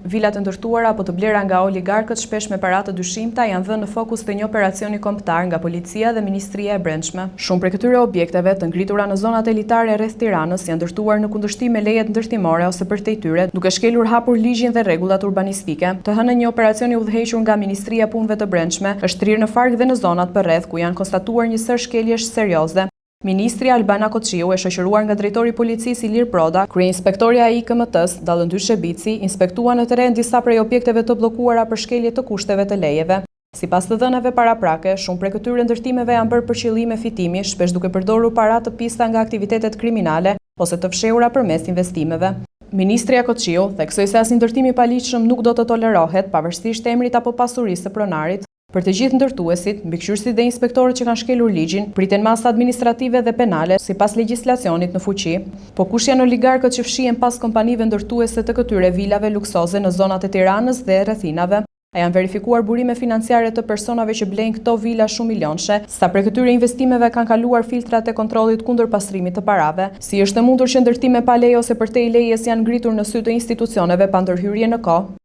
Vilat e ndërtuara apo të blera nga oligarkët shpesh me para të dyshimta janë dhënë në fokus të një operacioni kombëtar nga policia dhe Ministria e Brendshme. Shumë prej këtyre objekteve të ngritura në zonat elitare rreth Tiranës janë ndërtuar në kundërshtim me lejet ndërtimore ose përtej tyre, duke shkelur hapur ligjin dhe rregullat urbanistike. Të hënën një operacion i udhëhequr nga Ministria e Punëve të Brendshme është thirrur në farg dhe në zonat përreth ku janë konstatuar një sër shkeljesh serioze. Ministri Albana Koçiu e shoqëruar nga drejtori i policisë Ilir Proda, kryeinspektorja e IKMT-s Dallëndy Shebici, inspektuan në terren disa prej objekteve të bllokuara për shkelje të kushteve të lejeve. Sipas të dhënave paraprake, shumë prej këtyre ndërtimeve janë bërë për qëllime fitimi, shpesh duke përdorur para të pista nga aktivitetet kriminale ose të fshehura përmes investimeve. Ministria Koçiu theksoi se asnjë ndërtim i paligjshëm nuk do të tolerohet, pavarësisht emrit apo pasurisë së pronarit. Për të gjithë ndërtuesit, mbikëqyrësit dhe inspektorët që kanë shkelur ligjin, priten masa administrative dhe penale sipas legjislacionit në fuqi. Po kush janë oligarkët që fshihen pas kompanive ndërtuese të këtyre vilave luksoze në zonat e Tiranës dhe rrethinave? A janë verifikuar burime financiare të personave që blejnë këto vila shumë milionëshe? Sa prej këtyre investimeve kanë kaluar filtrat e kontrollit kundër pastrimit të parave? Si është e mundur që ndërtime pa leje ose përtej lejes janë ngritur në sy të institucioneve pa ndërhyrje në kohë?